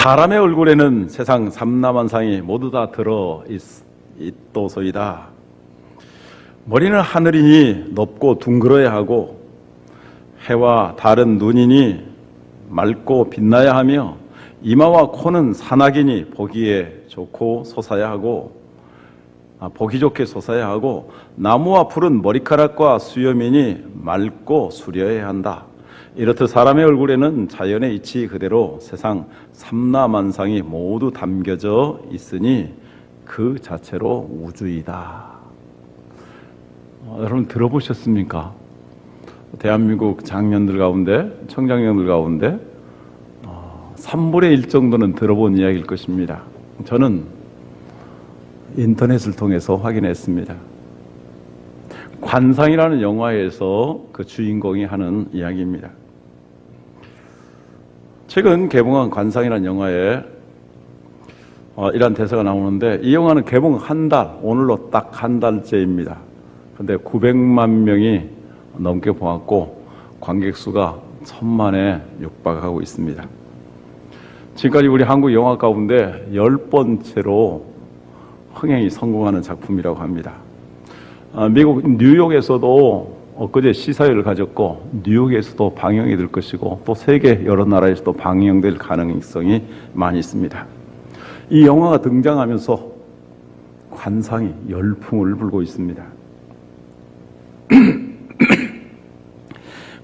사람의 얼굴에는 세상 삼라만상이 모두 다 들어 있도소이다. 머리는 하늘이니 높고 둥그러야 하고 해와 달은 눈이니 맑고 빛나야 하며 이마와 코는 산악이니 보기에 좋고 솟아야 하고 보기 좋게 솟아야 하고 나무와 풀은 머리카락과 수염이니 맑고 수려야 한다. 이렇듯 사람의 얼굴에는 자연의 이치 그대로 세상 삼라만상이 모두 담겨져 있으니 그 자체로 우주이다. 여러분 들어보셨습니까? 대한민국 장년들 가운데, 청장년들 가운데 3분의 1 정도는 들어본 이야기일 것입니다. 저는 인터넷을 통해서 확인했습니다. 관상이라는 영화에서 그 주인공이 하는 이야기입니다. 최근 개봉한 관상이라는 영화에 이런 대사가 나오는데, 이 영화는 개봉 한 달, 오늘로 딱 한 달째입니다. 그런데 900만 명이 넘게 보았고 관객 수가 1000만에 육박하고 있습니다. 지금까지 우리 한국 영화 가운데 10번째로 흥행이 성공하는 작품이라고 합니다. 미국 뉴욕에서도 엊그제 시사회를 가졌고 뉴욕에서도 방영이 될 것이고 또 세계 여러 나라에서도 방영될 가능성이 많이 있습니다. 이 영화가 등장하면서 관상이 열풍을 불고 있습니다.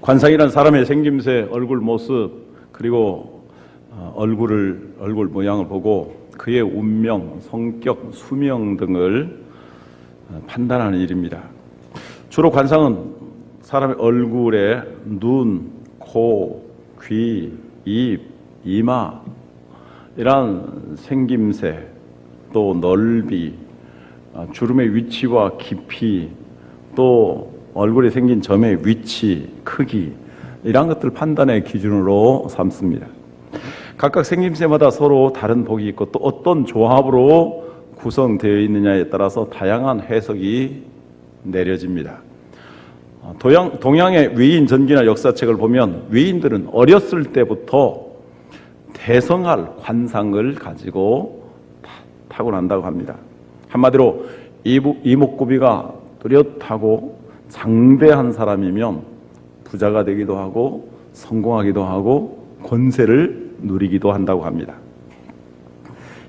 관상이란 사람의 생김새, 얼굴 모습, 그리고 얼굴 모양을 보고 그의 운명, 성격, 수명 등을 판단하는 일입니다. 주로 관상은 사람의 얼굴에 눈, 코, 귀, 입, 이마 이런 생김새, 또 넓이, 주름의 위치와 깊이, 또 얼굴에 생긴 점의 위치, 크기 이런 것들 판단의 기준으로 삼습니다. 각각 생김새마다 서로 다른 복이 있고 또 어떤 조합으로 구성되어 있느냐에 따라서 다양한 해석이 내려집니다. 동양의 위인 전기나 역사책을 보면 위인들은 어렸을 때부터 대성할 관상을 가지고 타고난다고 합니다. 한마디로 이목구비가 뚜렷하고 장대한 사람이면 부자가 되기도 하고 성공하기도 하고 권세를 누리기도 한다고 합니다.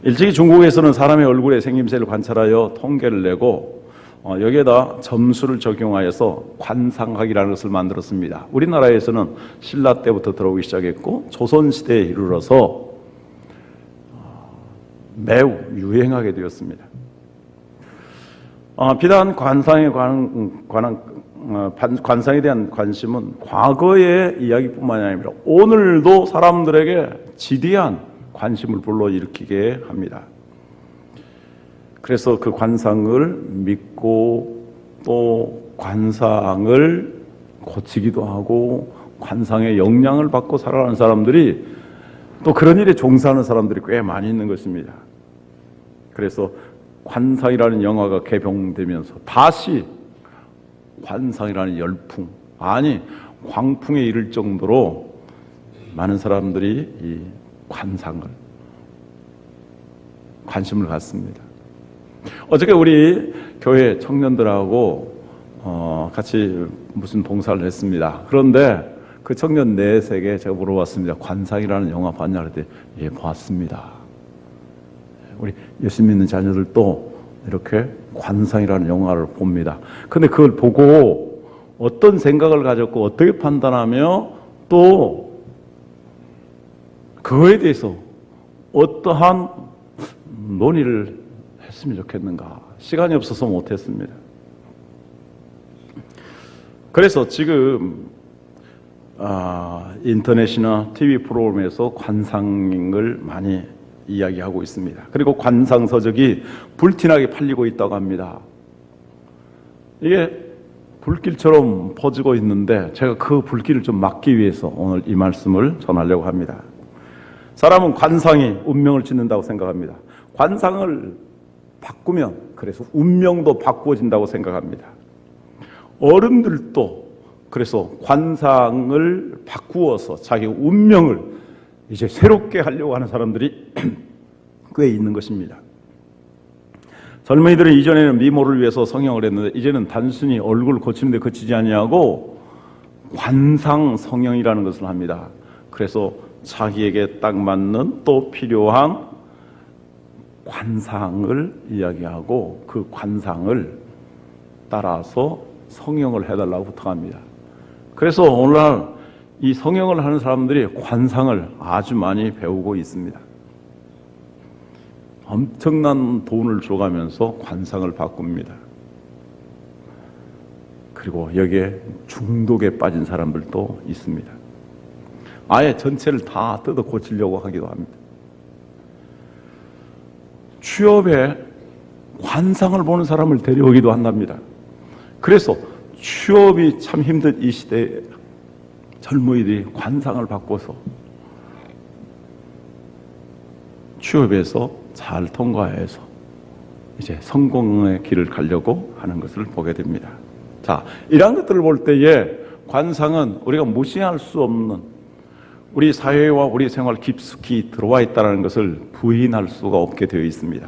일찍이 중국에서는 사람의 얼굴의 생김새를 관찰하여 통계를 내고 여기에다 점수를 적용하여서 관상학이라는 것을 만들었습니다. 우리나라에서는 신라 때부터 들어오기 시작했고 조선시대에 이르러서 매우 유행하게 되었습니다. 비단 관상에 관상에 대한 관심은 과거의 이야기뿐만이 아니라 오늘도 사람들에게 지대한 관심을 불러일으키게 합니다. 그래서 그 관상을 믿고 또 관상을 고치기도 하고 관상의 영향을 받고 살아가는 사람들이 또 그런 일에 종사하는 사람들이 꽤 많이 있는 것입니다. 그래서 관상이라는 영화가 개봉되면서 다시 관상이라는 열풍, 아니 광풍에 이를 정도로 많은 사람들이 이 관상을 관심을 갖습니다. 어저께 우리 교회 청년들하고 같이 무슨 봉사를 했습니다. 그런데 그 청년 넷에게 제가 물어봤습니다. 관상이라는 영화 봤냐? 그랬더니 예, 봤습니다. 우리 예수 믿는 자녀들도 이렇게 관상이라는 영화를 봅니다. 근데 그걸 보고 어떤 생각을 가졌고 어떻게 판단하며 또 그거에 대해서 어떠한 논의를 했으면 좋겠는가. 시간이 없어서 못했습니다. 그래서 지금 인터넷이나 TV 프로그램에서 관상을 많이 이야기하고 있습니다. 그리고 관상서적이 불티나게 팔리고 있다고 합니다. 이게 불길처럼 퍼지고 있는데 제가 그 불길을 좀 막기 위해서 오늘 이 말씀을 전하려고 합니다. 사람은 관상이 운명을 짓는다고 생각합니다. 관상을 바꾸면 그래서 운명도 바꾸어진다고 생각합니다. 어른들도 그래서 관상을 바꾸어서 자기 운명을 이제 새롭게 하려고 하는 사람들이 꽤 있는 것입니다. 젊은이들은 이전에는 미모를 위해서 성형을 했는데 이제는 단순히 얼굴 고치는 데 그치지 아니하고 관상 성형이라는 것을 합니다. 그래서 자기에게 딱 맞는 또 필요한 관상을 이야기하고 그 관상을 따라서 성형을 해달라고 부탁합니다. 그래서 오늘날 이 성형을 하는 사람들이 관상을 아주 많이 배우고 있습니다. 엄청난 돈을 줘가면서 관상을 바꿉니다. 그리고 여기에 중독에 빠진 사람들도 있습니다. 아예 전체를 다 뜯어 고치려고 하기도 합니다. 취업에 관상을 보는 사람을 데려오기도 한답니다. 그래서 취업이 참 힘든 이 시대에 젊은이들이 관상을 바꿔서 취업에서 잘 통과해서 이제 성공의 길을 가려고 하는 것을 보게 됩니다. 자, 이러한 것들을 볼 때에 관상은 우리가 무시할 수 없는 우리 사회와 우리 생활 깊숙이 들어와 있다는 것을 부인할 수가 없게 되어 있습니다.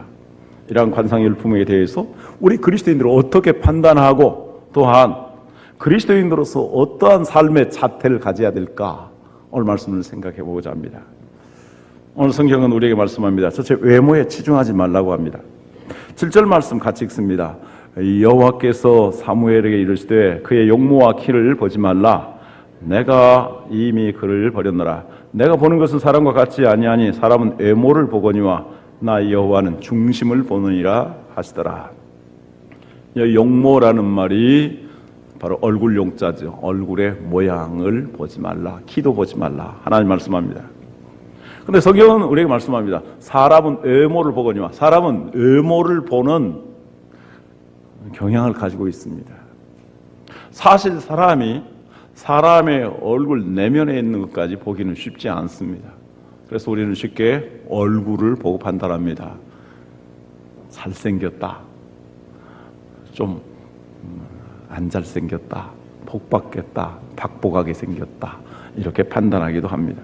이러한 관상의 율품에 대해서 우리 그리스도인들은 어떻게 판단하고 또한 그리스도인으로서 어떠한 삶의 자태를 가져야 될까 오늘 말씀을 생각해 보고자 합니다. 오늘 성경은 우리에게 말씀합니다. 첫째, 외모에 치중하지 말라고 합니다. 7절 말씀 같이 읽습니다. 여호와께서 사무엘에게 이르시되 그의 용모와 키를 보지 말라. 내가 이미 그를 버렸노라. 내가 보는 것은 사람과 같지 아니하니 사람은 외모를 보거니와 나 여호와는 중심을 보느니라 하시더라. 용모라는 말이 바로 얼굴 용자죠. 얼굴의 모양을 보지 말라. 키도 보지 말라. 하나님 말씀합니다. 근데 성경은 우리에게 말씀합니다. 사람은 외모를 보거니와 사람은 외모를 보는 경향을 가지고 있습니다. 사실 사람의 얼굴 내면에 있는 것까지 보기는 쉽지 않습니다. 그래서 우리는 쉽게 얼굴을 보고 판단합니다. 잘생겼다. 좀 안 잘생겼다. 복받겠다. 박복하게 생겼다. 이렇게 판단하기도 합니다.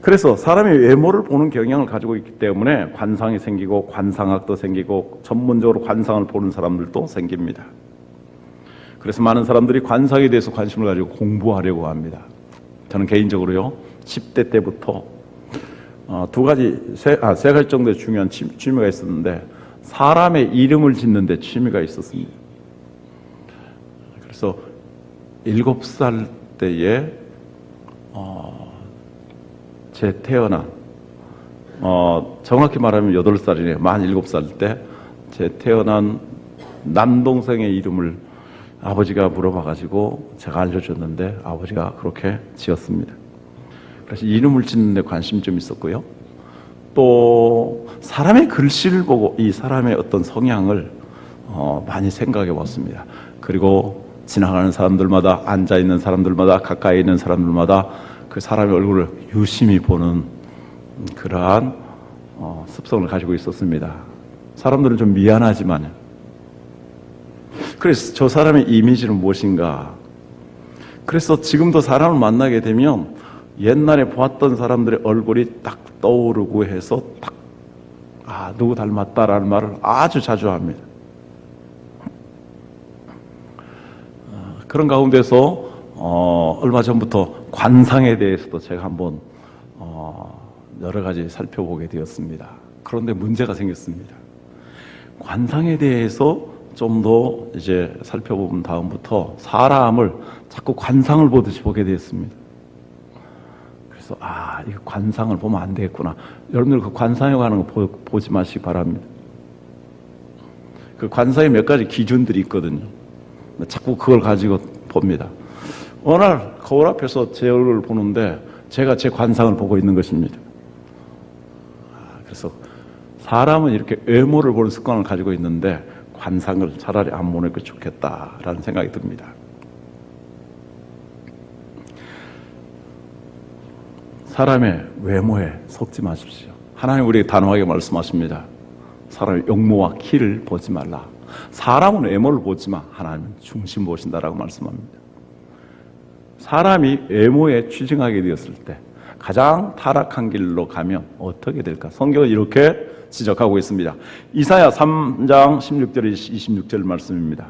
그래서 사람이 외모를 보는 경향을 가지고 있기 때문에 관상이 생기고 관상학도 생기고 전문적으로 관상을 보는 사람들도 생깁니다. 그래서 많은 사람들이 관상에 대해서 관심을 가지고 공부하려고 합니다. 저는 개인적으로요 10대 때부터 세 가지 정도의 중요한 취미가 있었는데 사람의 이름을 짓는 데 취미가 있었습니다. 그래서 7살 때에 제 태어난 정확히 말하면 8살이네요. 만 7살 때 제 태어난 남동생의 이름을 아버지가 물어봐가지고 제가 알려줬는데 아버지가 그렇게 지었습니다. 그래서 이름을 짓는 데 관심이 좀 있었고요. 또 사람의 글씨를 보고 이 사람의 어떤 성향을 많이 생각해 봤습니다. 그리고 지나가는 사람들마다 앉아있는 사람들마다 가까이 있는 사람들마다 그 사람의 얼굴을 유심히 보는 그러한 습성을 가지고 있었습니다. 사람들은 좀 미안하지만 그래서 저 사람의 이미지는 무엇인가? 그래서 지금도 사람을 만나게 되면 옛날에 보았던 사람들의 얼굴이 딱 떠오르고 해서 딱 누구 닮았다라는 말을 아주 자주 합니다. 그런 가운데서 얼마 전부터 관상에 대해서도 제가 한번 여러 가지 살펴보게 되었습니다. 그런데 문제가 생겼습니다. 관상에 대해서 좀 더 이제 살펴본 다음부터 사람을 자꾸 관상을 보듯이 보게 되었습니다. 그래서 이거 관상을 보면 안 되겠구나. 여러분들 그 관상에 관한 거 보지 마시기 바랍니다. 그 관상에 몇 가지 기준들이 있거든요. 자꾸 그걸 가지고 봅니다. 어느 날 거울 앞에서 제 얼굴을 보는데 제가 제 관상을 보고 있는 것입니다. 그래서 사람은 이렇게 외모를 보는 습관을 가지고 있는데 관상을 차라리 안 보는 게 좋겠다라는 생각이 듭니다. 사람의 외모에 속지 마십시오. 하나님 우리에게 단호하게 말씀하십니다. 사람의 용모와 키를 보지 말라. 사람은 외모를 보지만 하나님은 중심 보신다라고 말씀합니다. 사람이 외모에 취중하게 되었을 때 가장 타락한 길로 가면 어떻게 될까? 성경은 이렇게 지적하고 있습니다. 이사야 3장 16절 26절 말씀입니다.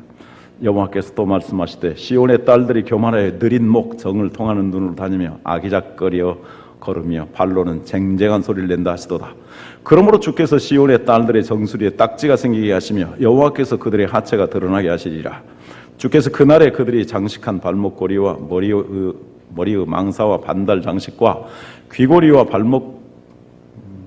여호와께서 또 말씀하시되 시온의 딸들이 교만하여 느린 목 정을 통하는 눈으로 다니며 아기작거려 걸으며 발로는 쟁쟁한 소리를 낸다 하시도다. 그러므로 주께서 시온의 딸들의 정수리에 딱지가 생기게 하시며 여호와께서 그들의 하체가 드러나게 하시리라. 주께서 그날에 그들이 장식한 발목고리와 머리의 망사와 반달 장식과 귀고리와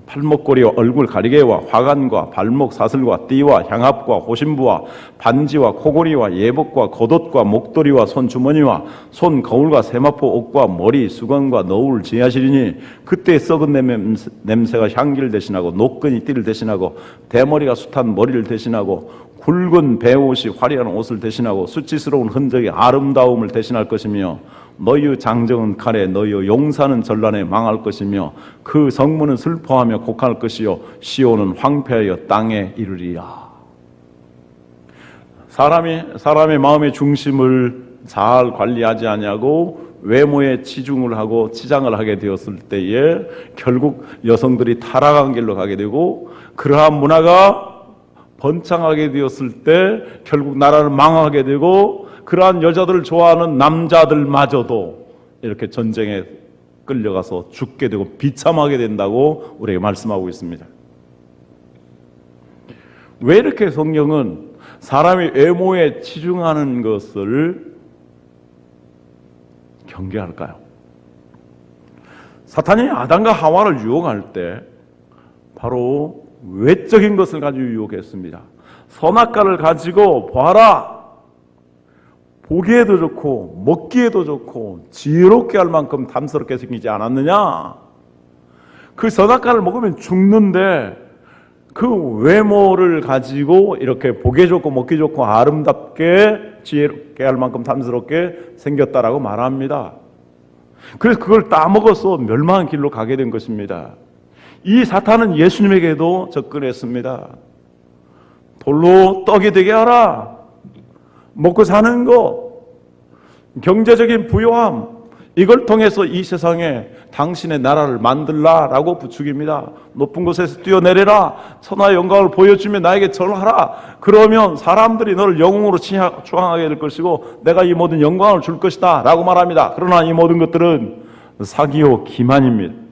팔목고리와 얼굴 가리개와 화관과 발목 사슬과 띠와 향압과 호신부와 반지와 코고리와 예복과 겉옷과 목도리와 손주머니와 손 거울과 세마포 옷과 머리 수건과 너울 지하시리니 그때 썩은 냄새가 향기를 대신하고 노끈이 띠를 대신하고 대머리가 숱한 머리를 대신하고 굵은 배옷이 화려한 옷을 대신하고 수치스러운 흔적이 아름다움을 대신할 것이며 너희의 장정은 칼에 너희의 용사는 전란에 망할 것이며 그 성문은 슬퍼하며 곡할 것이요 시온은 황폐하여 땅에 이르리라. 사람의 마음의 중심을 잘 관리하지 아니하고 외모에 치중을 하고 치장을 하게 되었을 때에 결국 여성들이 타락한 길로 가게 되고 그러한 문화가 번창하게 되었을 때 결국 나라를 망하게 되고 그러한 여자들을 좋아하는 남자들마저도 이렇게 전쟁에 끌려가서 죽게 되고 비참하게 된다고 우리에게 말씀하고 있습니다. 왜 이렇게 성경은 사람이 외모에 치중하는 것을 경계할까요? 사탄이 아담과 하와를 유혹할 때 바로 외적인 것을 가지고 유혹했습니다. 선악과를 가지고 보아라. 보기에도 좋고 먹기에도 좋고 지혜롭게 할 만큼 탐스럽게 생기지 않았느냐? 그 선악과를 먹으면 죽는데 그 외모를 가지고 이렇게 보기 좋고 먹기 좋고 아름답게 지혜롭게 할 만큼 탐스럽게 생겼다라고 말합니다. 그래서 그걸 따먹어서 멸망한 길로 가게 된 것입니다. 이 사탄은 예수님에게도 접근했습니다. 돌로 떡이 되게 하라. 먹고 사는 것, 경제적인 부요함, 이걸 통해서 이 세상에 당신의 나라를 만들라라고 부추깁니다. 높은 곳에서 뛰어내려라. 천하의 영광을 보여주며 나에게 절하라. 그러면 사람들이 너를 영웅으로 추앙하게 될 것이고 내가 이 모든 영광을 줄 것이다 라고 말합니다. 그러나 이 모든 것들은 사기요 기만입니다.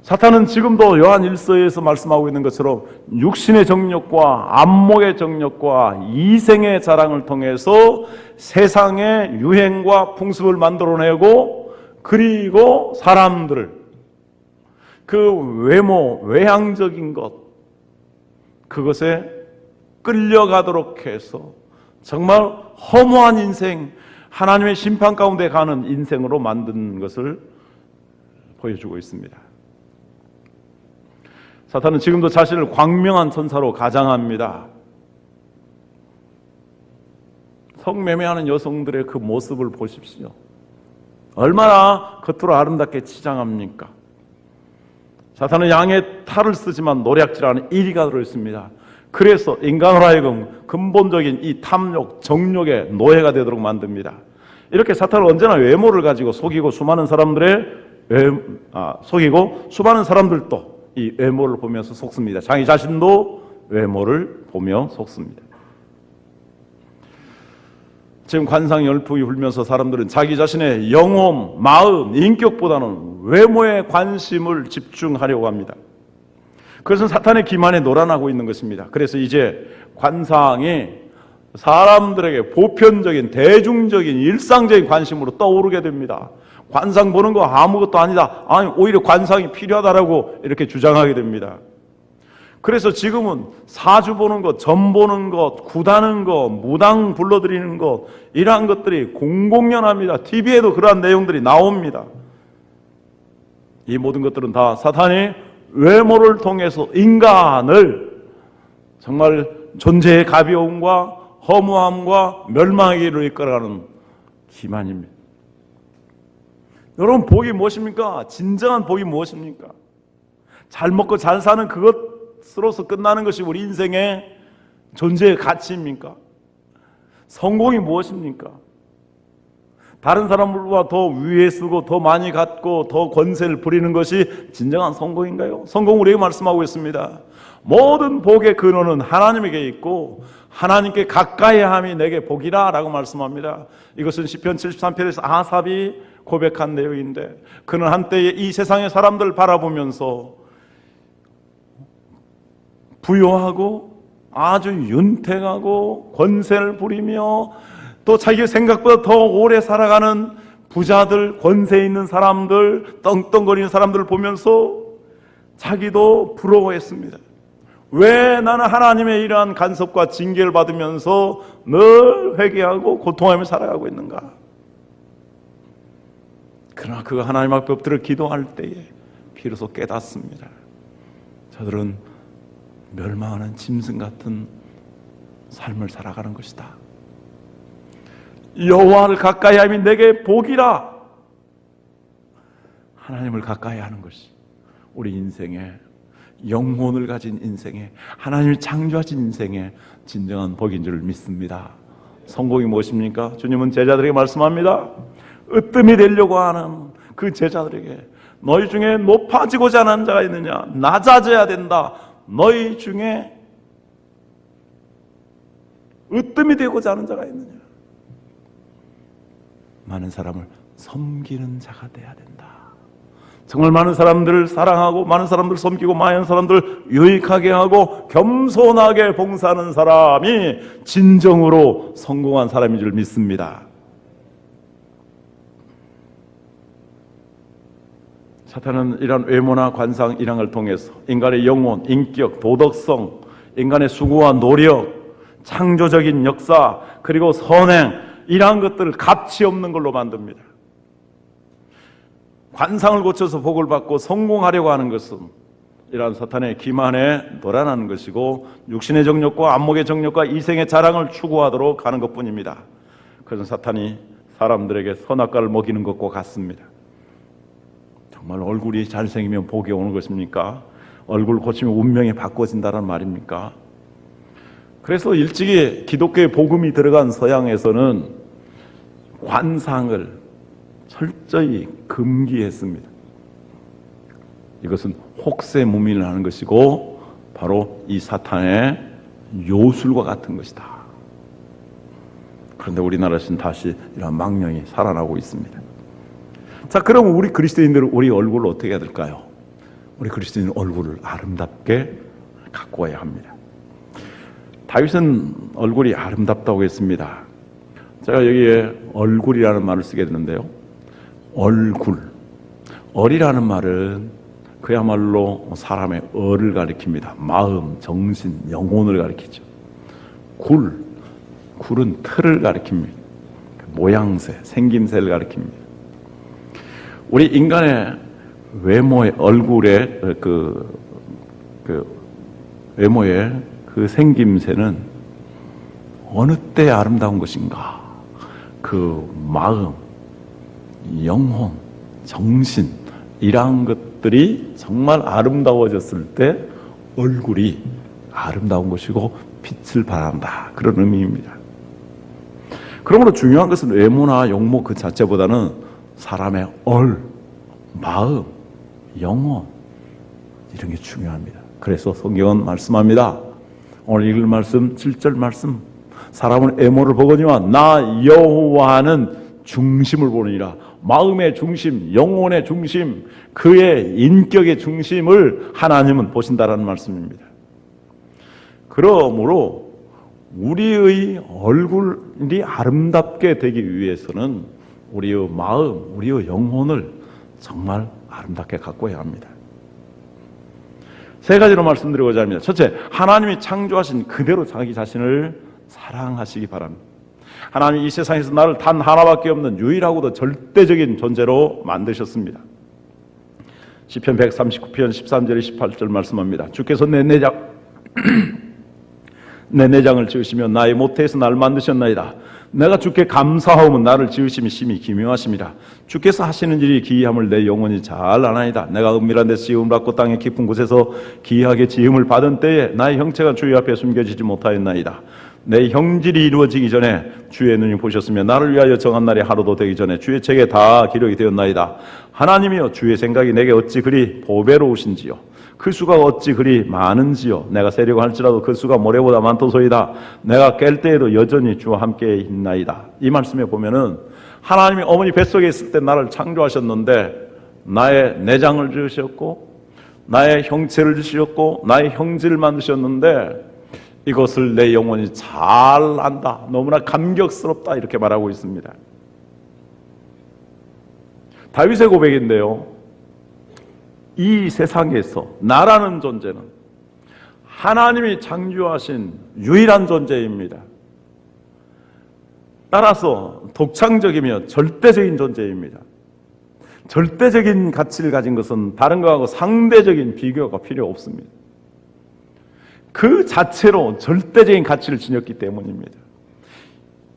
사탄은 지금도 요한 1서에서 말씀하고 있는 것처럼 육신의 정욕과 안목의 정욕과 이생의 자랑을 통해서 세상의 유행과 풍습을 만들어내고 그리고 사람들을 그 외모, 외향적인 것 그것에 끌려가도록 해서 정말 허무한 인생, 하나님의 심판 가운데 가는 인생으로 만든 것을 보여주고 있습니다. 사탄은 지금도 자신을 광명한 천사로 가장합니다. 성매매하는 여성들의 그 모습을 보십시오. 얼마나 겉으로 아름답게 치장합니까? 사탄은 양의 탈을 쓰지만 노략질하는 이리가 들어있습니다. 그래서 인간으로 하여금 근본적인 이 탐욕, 정욕의 노예가 되도록 만듭니다. 이렇게 사탄은 언제나 외모를 가지고 속이고 수많은 사람들도 이 외모를 보면서 속습니다. 자기 자신도 외모를 보며 속습니다. 지금 관상 열풍이 불면서 사람들은 자기 자신의 영혼, 마음, 인격보다는 외모에 관심을 집중하려고 합니다. 그것은 사탄의 기만에 놀아나고 있는 것입니다. 그래서 이제 관상이 사람들에게 보편적인, 대중적인, 일상적인 관심으로 떠오르게 됩니다. 관상 보는 거 아무것도 아니다. 아니, 오히려 관상이 필요하다라고 이렇게 주장하게 됩니다. 그래서 지금은 사주 보는 것, 점 보는 것, 굿하는 것, 무당 불러들이는 것, 이러한 것들이 공공연합니다. TV에도 그러한 내용들이 나옵니다. 이 모든 것들은 다 사탄이 외모를 통해서 인간을 정말 존재의 가벼움과 허무함과 멸망에로 이끌어가는 기만입니다. 여러분, 복이 무엇입니까? 진정한 복이 무엇입니까? 잘 먹고 잘 사는 그것으로서 끝나는 것이 우리 인생의 존재의 가치입니까? 성공이 무엇입니까? 다른 사람들보다 더 위에 쓰고 더 많이 갖고 더 권세를 부리는 것이 진정한 성공인가요? 성공 우리에게 말씀하고 있습니다. 모든 복의 근원은 하나님에게 있고 하나님께 가까이 함이 내게 복이라 라고 말씀합니다. 이것은 시편 73편에서 아삽이 고백한 내용인데, 그는 한때에 이 세상의 사람들을 바라보면서 부유하고 아주 윤택하고 권세를 부리며 또 자기 생각보다 더 오래 살아가는 부자들, 권세 있는 사람들, 떵떵거리는 사람들을 보면서 자기도 부러워했습니다. 왜 나는 하나님의 이러한 간섭과 징계를 받으면서 늘 회개하고 고통하며 살아가고 있는가? 그러나 그가 하나님 앞에 엎드려 기도할 때에 비로소 깨닫습니다. 저들은 멸망하는 짐승 같은 삶을 살아가는 것이다. 여호와를 가까이 함이 내게 복이라. 하나님을 가까이 하는 것이 우리 인생의 영혼을 가진 인생의, 하나님이 창조하신 인생의 진정한 복인 줄 믿습니다. 성공이 무엇입니까? 주님은 제자들에게 말씀합니다. 으뜸이 되려고 하는 그 제자들에게, 너희 중에 높아지고자 하는 자가 있느냐? 낮아져야 된다. 너희 중에 으뜸이 되고자 하는 자가 있느냐? 많은 사람을 섬기는 자가 돼야 된다. 정말 많은 사람들을 사랑하고 많은 사람들을 섬기고 많은 사람들을 유익하게 하고 겸손하게 봉사하는 사람이 진정으로 성공한 사람인 줄 믿습니다. 사탄은 이런 외모나 관상 이런 걸 통해서 인간의 영혼, 인격, 도덕성, 인간의 수고와 노력, 창조적인 역사, 그리고 선행, 이러한 것들을 가치 없는 걸로 만듭니다. 관상을 고쳐서 복을 받고 성공하려고 하는 것은 이러한 사탄의 기만에 노란하는 것이고 육신의 정욕과 안목의 정욕과 이생의 자랑을 추구하도록 하는 것뿐입니다. 그래서 사탄이 사람들에게 선악과를 먹이는 것과 같습니다. 정말 얼굴이 잘생기면 복이 오는 것입니까? 얼굴 고치면 운명이 바꿔진다는 말입니까? 그래서 일찍이 기독교의 복음이 들어간 서양에서는 관상을 철저히 금기했습니다. 이것은 혹세무민을 하는 것이고 바로 이 사탄의 요술과 같은 것이다. 그런데 우리나라에서는 다시 이런 망령이 살아나고 있습니다. 자, 그럼 우리 그리스도인들은 우리 얼굴을 어떻게 해야 될까요? 우리 그리스도인은 얼굴을 아름답게 가꾸어야 합니다. 다윗은 얼굴이 아름답다고 했습니다. 제가 여기에 얼굴이라는 말을 쓰게 되는데요. 얼굴, 얼이라는 말은 그야말로 사람의 얼을 가리킵니다. 마음, 정신, 영혼을 가리키죠. 굴은 틀을 가리킵니다. 모양새, 생김새를 가리킵니다. 우리 인간의 외모의 얼굴의 외모의 그 생김새는 어느 때 아름다운 것인가? 그 마음, 영혼, 정신, 이러한 것들이 정말 아름다워졌을 때 얼굴이 아름다운 것이고 빛을 발한다. 그런 의미입니다. 그러므로 중요한 것은 외모나 용모 그 자체보다는 사람의 마음, 영혼, 이런 게 중요합니다. 그래서 성경은 말씀합니다. 오늘 읽을 말씀 7절 말씀, 사람은 외모를 보거니와 나 여호와는 중심을 보느니라. 마음의 중심, 영혼의 중심, 그의 인격의 중심을 하나님은 보신다라는 말씀입니다. 그러므로 우리의 얼굴이 아름답게 되기 위해서는 우리의 마음, 우리의 영혼을 정말 아름답게 가꿔야 합니다. 세 가지로 말씀드리고자 합니다. 첫째, 하나님이 창조하신 그대로 자기 자신을 사랑하시기 바랍니다. 하나님이 이 세상에서 나를 단 하나밖에 없는 유일하고도 절대적인 존재로 만드셨습니다. 시편 139편 13절 18절 말씀합니다. 주께서 내 내장을 지으시며 나의 모태에서 나를 만드셨나이다. 내가 주께 감사하오면 나를 지으심이 심히 기묘하십니다. 주께서 하시는 일이 기이함을 내 영혼이 잘 아나이다. 내가 은밀한 데서 지음을 받고 땅의 깊은 곳에서 기이하게 지음을 받은 때에 나의 형체가 주의 앞에 숨겨지지 못하였나이다. 내 형질이 이루어지기 전에 주의 눈이 보셨으며 나를 위하여 정한 날이 하루도 되기 전에 주의 책에 다 기록이 되었나이다. 하나님이여, 주의 생각이 내게 어찌 그리 보배로우신지요. 그 수가 어찌 그리 많은지요. 내가 세려고 할지라도 그 수가 모래보다 많도소이다. 내가 깰 때에도 여전히 주와 함께 있나이다. 이 말씀에 보면은 하나님이 어머니 뱃속에 있을 때 나를 창조하셨는데 나의 내장을 지으셨고 나의 형체를 주셨고 나의 형질을 만드셨는데 이것을 내 영혼이 잘 안다. 너무나 감격스럽다. 이렇게 말하고 있습니다. 다윗의 고백인데요. 이 세상에서 나라는 존재는 하나님이 창조하신 유일한 존재입니다. 따라서 독창적이며 절대적인 존재입니다. 절대적인 가치를 가진 것은 다른 것하고 상대적인 비교가 필요 없습니다. 그 자체로 절대적인 가치를 지녔기 때문입니다.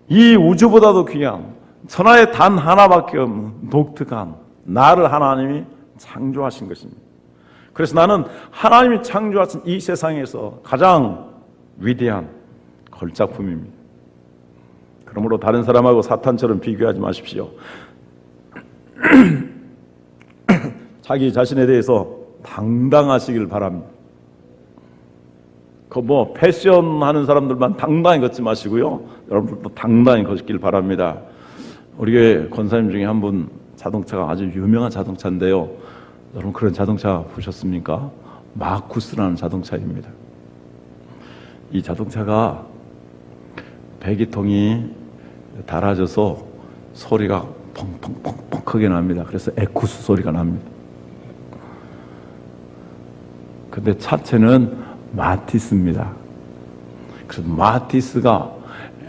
이 우주보다도 귀한 천하에 단 하나밖에 없는 독특한 나를 하나님이 창조하신 것입니다. 그래서 나는 하나님이 창조하신 이 세상에서 가장 위대한 걸작품입니다. 그러므로 다른 사람하고 사탄처럼 비교하지 마십시오. 자기 자신에 대해서 당당하시길 바랍니다. 패션 하는 사람들만 당당히 걷지 마시고요. 여러분들도 당당히 걷길 바랍니다. 우리 교회 권사님 중에 한 분 자동차가 아주 유명한 자동차인데요. 여러분 그런 자동차 보셨습니까? 마쿠스라는 자동차입니다. 이 자동차가 배기통이 닳아져서 소리가 펑펑펑펑 크게 납니다. 그래서 에쿠스 소리가 납니다. 근데 차체는 마티스입니다. 그래서 마티스가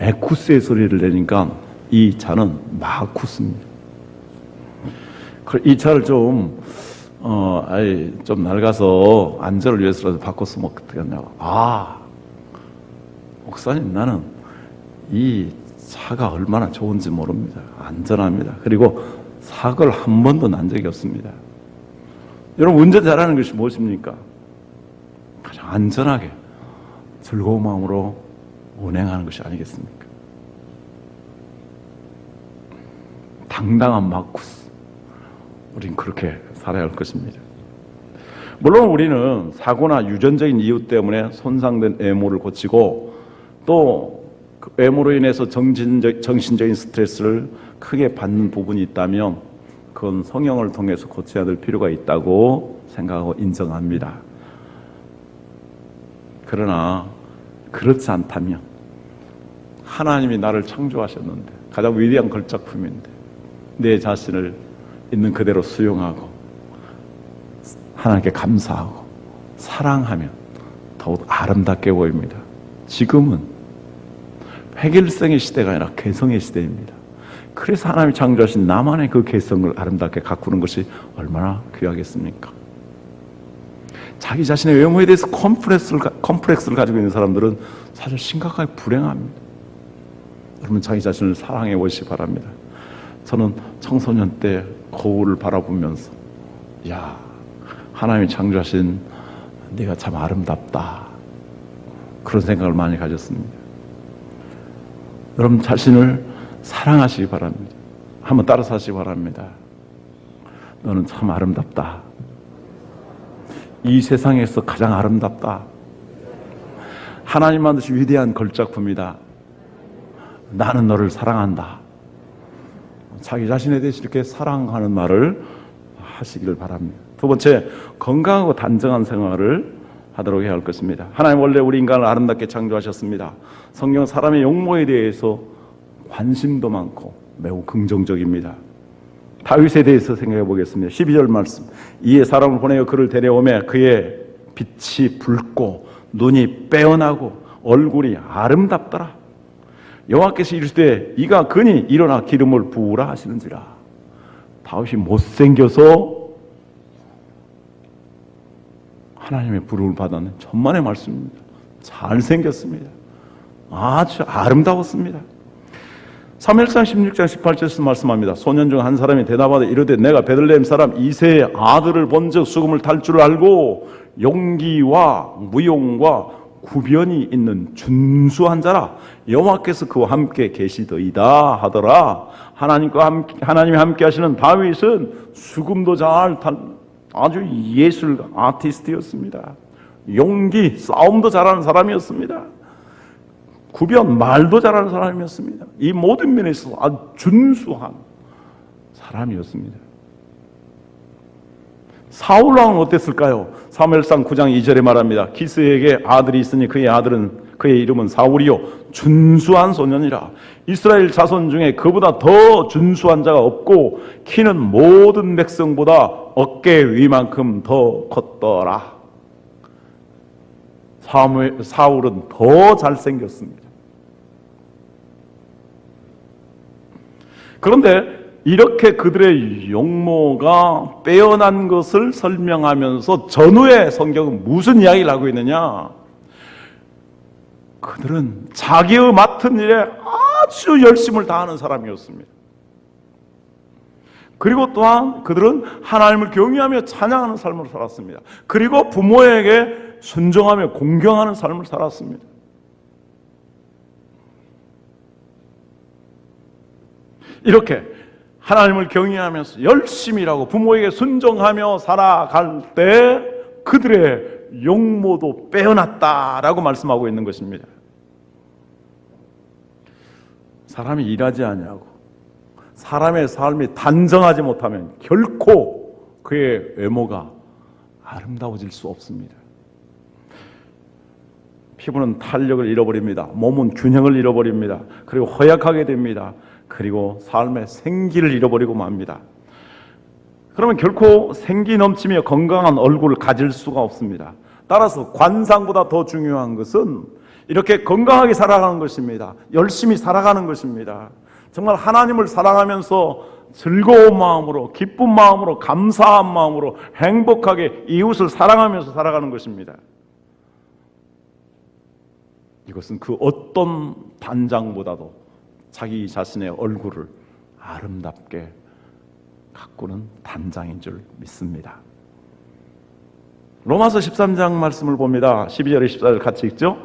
에쿠스의 소리를 내니까 이 차는 마쿠스입니다. 이 차를 좀 낡아서 안전을 위해서라도 바꿨으면 어떻겠냐고. 목사님, 나는 이 차가 얼마나 좋은지 모릅니다. 안전합니다. 그리고 사고를 한 번도 난 적이 없습니다. 여러분, 운전 잘하는 것이 무엇입니까? 가장 안전하게 즐거운 마음으로 운행하는 것이 아니겠습니까? 당당한 마쿠스, 우린 그렇게 살아야 할 것입니다. 물론 우리는 사고나 유전적인 이유 때문에 손상된 외모를 고치고 또 그 외모로 인해서 정신적인 스트레스를 크게 받는 부분이 있다면 그건 성형을 통해서 고쳐야 될 필요가 있다고 생각하고 인정합니다. 그러나 그렇지 않다면 하나님이 나를 창조하셨는데 가장 위대한 걸작품인데 내 자신을 있는 그대로 수용하고 하나님께 감사하고 사랑하면 더욱 아름답게 보입니다. 지금은 획일성의 시대가 아니라 개성의 시대입니다. 그래서 하나님이 창조하신 나만의 그 개성을 아름답게 가꾸는 것이 얼마나 귀하겠습니까? 자기 자신의 외모에 대해서 컴플렉스를 가지고 있는 사람들은 사실 심각하게 불행합니다. 여러분, 자기 자신을 사랑해 보시기 바랍니다. 저는 청소년 때 거울을 바라보면서 하나님이 창조하신 네가 참 아름답다, 그런 생각을 많이 가졌습니다. 여러분 자신을 사랑하시기 바랍니다. 한번 따라서 하시기 바랍니다. 너는 참 아름답다. 이 세상에서 가장 아름답다. 하나님 만드신 위대한 걸작품이다. 나는 너를 사랑한다. 자기 자신에 대해서 이렇게 사랑하는 말을 하시기를 바랍니다. 두 번째, 건강하고 단정한 생활을 하도록 해야 할 것입니다. 하나님 원래 우리 인간을 아름답게 창조하셨습니다. 성경 사람의 용모에 대해서 관심도 많고 매우 긍정적입니다. 다윗에 대해서 생각해 보겠습니다. 12절 말씀. 이에 사람을 보내어 그를 데려오매 그의 빛이 붉고 눈이 빼어나고 얼굴이 아름답더라. 여호와께서 이르시되 이가 그니 일어나 기름을 부으라 하시는지라. 다윗이 못생겨서 하나님의 부름을 받았는 천만의 말씀입니다. 잘생겼습니다. 아주 아름다웠습니다. 사무엘상 16장 18절에서 말씀합니다. 소년 중 한 사람이 대답하되 이르되 내가 베들레헴 사람 이새의 아들을 본즉 수금을 탈 줄 알고 용기와 무용과 구변이 있는 준수한 자라. 여호와께서 그와 함께 계시더이다 하더라. 하나님이 함께 하시는 다윗은 수금도 잘 탈 아주 예술 아티스트였습니다. 용기, 싸움도 잘하는 사람이었습니다. 구변, 말도 잘하는 사람이었습니다. 이 모든 면에서 아주 준수한 사람이었습니다. 사울 왕은 어땠을까요? 사무엘상 9장 2절에 말합니다. 기스에게 아들이 있으니 그의 이름은 사울이요 준수한 소년이라. 이스라엘 자손 중에 그보다 더 준수한 자가 없고 키는 모든 백성보다 어깨 위만큼 더 컸더라. 사울은 더 잘생겼습니다. 그런데 이렇게 그들의 용모가 빼어난 것을 설명하면서 전후에 성경은 무슨 이야기를 하고 있느냐? 그들은 자기의 맡은 일에 아주 열심을 다하는 사람이었습니다. 그리고 또한 그들은 하나님을 경외하며 찬양하는 삶을 살았습니다. 그리고 부모에게 순종하며 공경하는 삶을 살았습니다. 이렇게 하나님을 경외하면서 열심히 일하고 부모에게 순종하며 살아갈 때 그들의 용모도 빼어났다라고 말씀하고 있는 것입니다. 사람이 일하지 아니하고 사람의 삶이 단정하지 못하면 결코 그의 외모가 아름다워질 수 없습니다. 피부는 탄력을 잃어버립니다. 몸은 균형을 잃어버립니다. 그리고 허약하게 됩니다. 그리고 삶의 생기를 잃어버리고 맙니다. 그러면 결코 생기 넘치며 건강한 얼굴을 가질 수가 없습니다. 따라서 관상보다 더 중요한 것은 이렇게 건강하게 살아가는 것입니다. 열심히 살아가는 것입니다. 정말 하나님을 사랑하면서 즐거운 마음으로, 기쁜 마음으로, 감사한 마음으로 행복하게 이웃을 사랑하면서 살아가는 것입니다. 이것은 그 어떤 단장보다도 자기 자신의 얼굴을 아름답게 가꾸는 단장인 줄 믿습니다. 로마서 13장 말씀을 봅니다. 12절에 14절 같이 읽죠.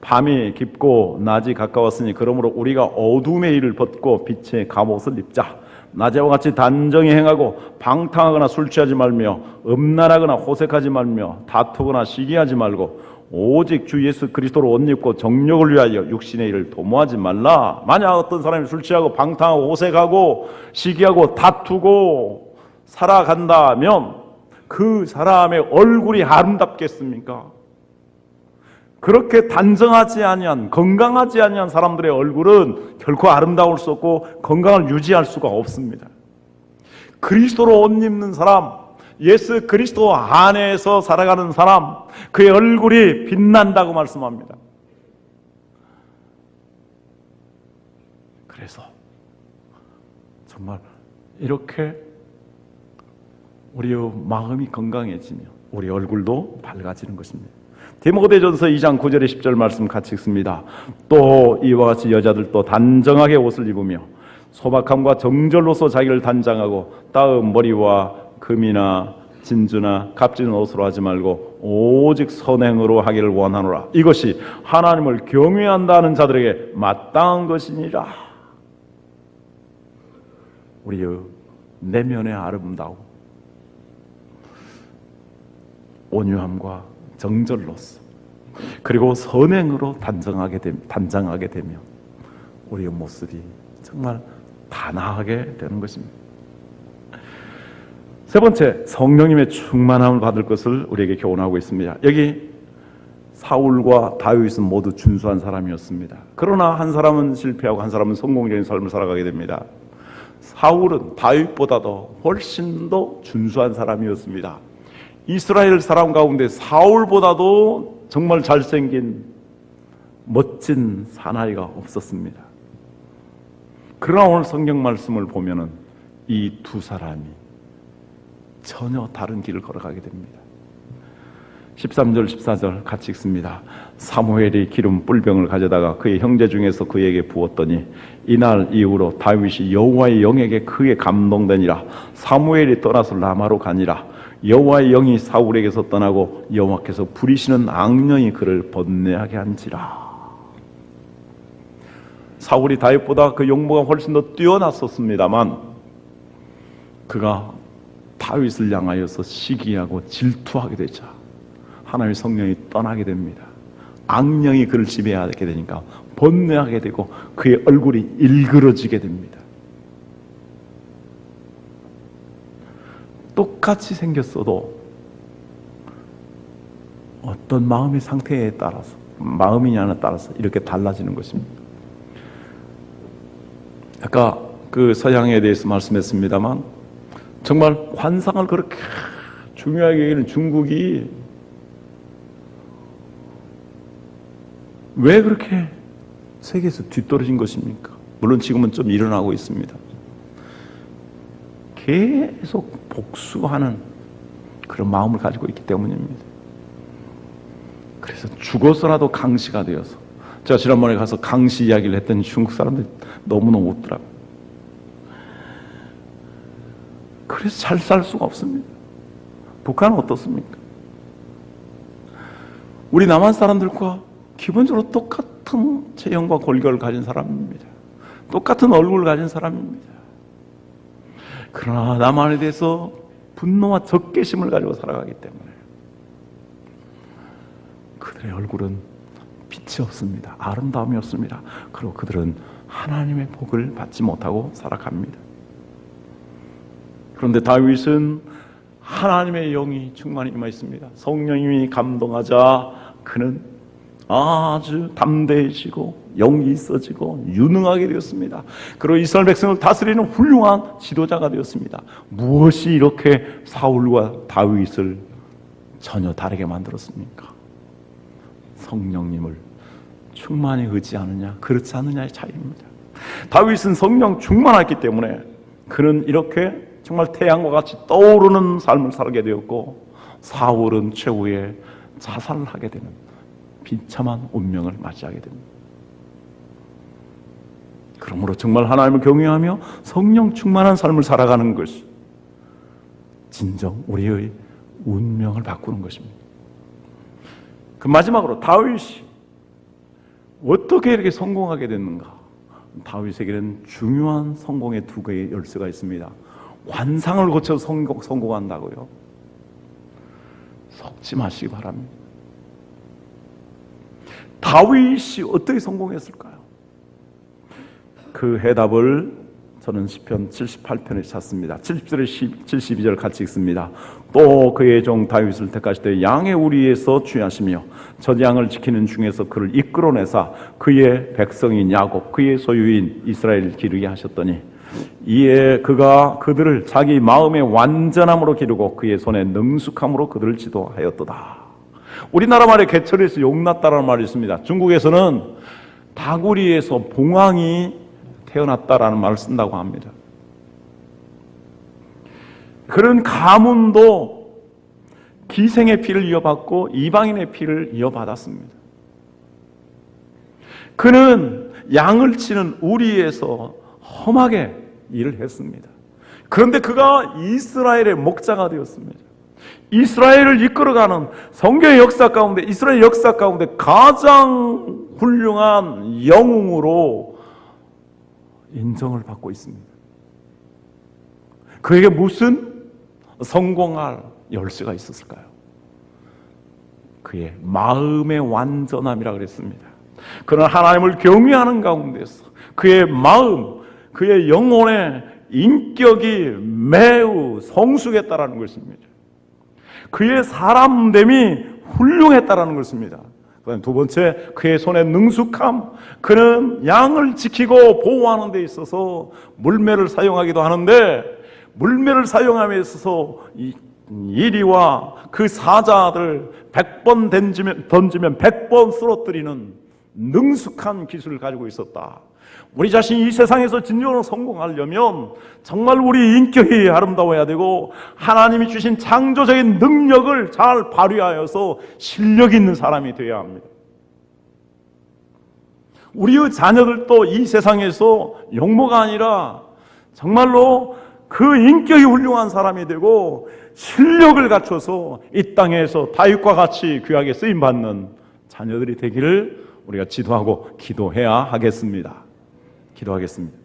밤이 깊고 낮이 가까웠으니 그러므로 우리가 어둠의 일을 벗고 빛의 갑옷을 입자. 낮에와 같이 단정히 행하고 방탕하거나 술 취하지 말며 음란하거나 호색하지 말며 다투거나 시기하지 말고 오직 주 예수 그리스도로 옷 입고 정욕을 위하여 육신의 일을 도모하지 말라. 만약 어떤 사람이 술 취하고 방탕하고 호색하고 시기하고 다투고 살아간다면 그 사람의 얼굴이 아름답겠습니까? 그렇게 단정하지 아니한, 건강하지 아니한 사람들의 얼굴은 결코 아름다울 수 없고 건강을 유지할 수가 없습니다. 그리스도로 옷 입는 사람, 예수 그리스도 안에서 살아가는 사람, 그의 얼굴이 빛난다고 말씀합니다. 그래서 정말 이렇게 우리의 마음이 건강해지며 우리 얼굴도 밝아지는 것입니다. 디모데전서 2장 9절에 10절 말씀 같이 읽습니다. 또 이와 같이 여자들도 단정하게 옷을 입으며 소박함과 정절로서 자기를 단장하고 따은 머리와 금이나 진주나 값진 옷으로 하지 말고 오직 선행으로 하기를 원하노라. 이것이 하나님을 경외한다는 자들에게 마땅한 것이니라. 우리의 내면의 아름다움, 온유함과 정절로서 그리고 선행으로 단장하게 되면 우리의 모습이 정말 단아하게 되는 것입니다. 세 번째, 성령님의 충만함을 받을 것을 우리에게 교훈하고 있습니다. 여기 사울과 다윗은 모두 준수한 사람이었습니다. 그러나 한 사람은 실패하고 한 사람은 성공적인 삶을 살아가게 됩니다. 사울은 다윗보다도 훨씬 더 준수한 사람이었습니다. 이스라엘 사람 가운데 사울보다도 정말 잘생긴 멋진 사나이가 없었습니다. 그러나 오늘 성경 말씀을 보면은 이 두 사람이 전혀 다른 길을 걸어가게 됩니다. 13절 14절 같이 읽습니다. 사무엘이 기름 뿔병을 가져다가 그의 형제 중에서 그에게 부었더니 이날 이후로 다윗이 여호와의 영에게 크게 감동되니라. 사무엘이 떠나서 라마로 가니라. 여호와의 영이 사울에게서 떠나고 여호와께서 부리시는 악령이 그를 번뇌하게 한지라. 사울이 다윗보다 그 용모가 훨씬 더 뛰어났었습니다만 그가 다윗을 향하여서 시기하고 질투하게 되자 하나님의 성령이 떠나게 됩니다. 악령이 그를 지배하게 되니까 번뇌하게 되고 그의 얼굴이 일그러지게 됩니다. 똑같이 생겼어도 어떤 마음의 상태에 따라서 마음이냐에 따라서 이렇게 달라지는 것입니다. 아까 그 서양에 대해서 말씀했습니다만 정말 관상을 그렇게 중요하게 여기는 중국이 왜 그렇게 세계에서 뒤떨어진 것입니까? 물론 지금은 좀 일어나고 있습니다. 계속 복수하는 그런 마음을 가지고 있기 때문입니다. 그래서 죽어서라도 강시가 되어서 제가 지난번에 가서 강시 이야기를 했더니 중국 사람들이 너무너무 웃더라고요. 그래서 잘 살 수가 없습니다. 북한은 어떻습니까? 우리 남한 사람들과 기본적으로 똑같은 체형과 골격을 가진 사람입니다. 똑같은 얼굴을 가진 사람입니다. 그러나 남한에 대해서 분노와 적개심을 가지고 살아가기 때문에 그들의 얼굴은 빛이 없습니다. 아름다움이 없습니다. 그리고 그들은 하나님의 복을 받지 못하고 살아갑니다. 그런데 다윗은 하나님의 영이 충만히 임하 있습니다. 성령님이 감동하자 그는 아주 담대해지고 용기 있어지고 유능하게 되었습니다. 그리고 이스라엘 백성을 다스리는 훌륭한 지도자가 되었습니다. 무엇이 이렇게 사울과 다윗을 전혀 다르게 만들었습니까? 성령님을 충만히 의지하느냐 그렇지 않느냐의 차이입니다. 다윗은 성령 충만했기 때문에 그는 이렇게 정말 태양과 같이 떠오르는 삶을 살게 되었고 사울은 최후에 자살을 하게 되는 비참한 운명을 맞이하게 됩니다. 그러므로 정말 하나님을 경외하며 성령 충만한 삶을 살아가는 것이 진정 우리의 운명을 바꾸는 것입니다. 그 마지막으로 다윗이 어떻게 이렇게 성공하게 됐는가? 다윗에게는 중요한 성공의 두 개의 열쇠가 있습니다. 관상을 고쳐서 성공한다고요? 속지 마시기 바랍니다. 다윗이 어떻게 성공했을까요? 그 해답을 저는 시편 78편에 찾습니다. 70절 72절 같이 읽습니다. 또 그의 종 다윗을 택하실 때 양의 우리에서 취하시며 저 양을 지키는 중에서 그를 이끌어내사 그의 백성인 야곱 그의 소유인 이스라엘 기르게 하셨더니 이에 그가 그들을 자기 마음의 완전함으로 기르고 그의 손의 능숙함으로 그들을 지도하였도다. 우리나라 말에 개철에서 용났다라는 말이 있습니다. 중국에서는 다구리에서 봉황이 태어났다라는 말을 쓴다고 합니다. 그런 가문도 기생의 피를 이어받고 이방인의 피를 이어받았습니다. 그는 양을 치는 우리에서 험하게 일을 했습니다. 그런데 그가 이스라엘의 목자가 되었습니다. 이스라엘을 이끌어가는 성경의 역사 가운데 이스라엘 역사 가운데 가장 훌륭한 영웅으로 인정을 받고 있습니다. 그에게 무슨 성공할 열쇠가 있었을까요? 그의 마음의 완전함이라 그랬습니다. 그는 하나님을 경외하는 가운데서 그의 마음, 그의 영혼의 인격이 매우 성숙했다라는 것입니다. 그의 사람됨이 훌륭했다라는 것입니다. 그다음 두 번째, 그의 손의 능숙함. 그는 양을 지키고 보호하는 데 있어서 물매를 사용하기도 하는데 물매를 사용함에 있어서 이리와 그 사자들 100번 던지면 100번 쓰러뜨리는 능숙한 기술을 가지고 있었다. 우리 자신이 이 세상에서 진정으로 성공하려면 정말 우리 인격이 아름다워야 되고 하나님이 주신 창조적인 능력을 잘 발휘하여서 실력 있는 사람이 되어야 합니다. 우리의 자녀들도 이 세상에서 용모가 아니라 정말로 그 인격이 훌륭한 사람이 되고 실력을 갖춰서 이 땅에서 다윗과 같이 귀하게 쓰임받는 자녀들이 되기를 우리가 지도하고 기도해야 하겠습니다. 기도하겠습니다.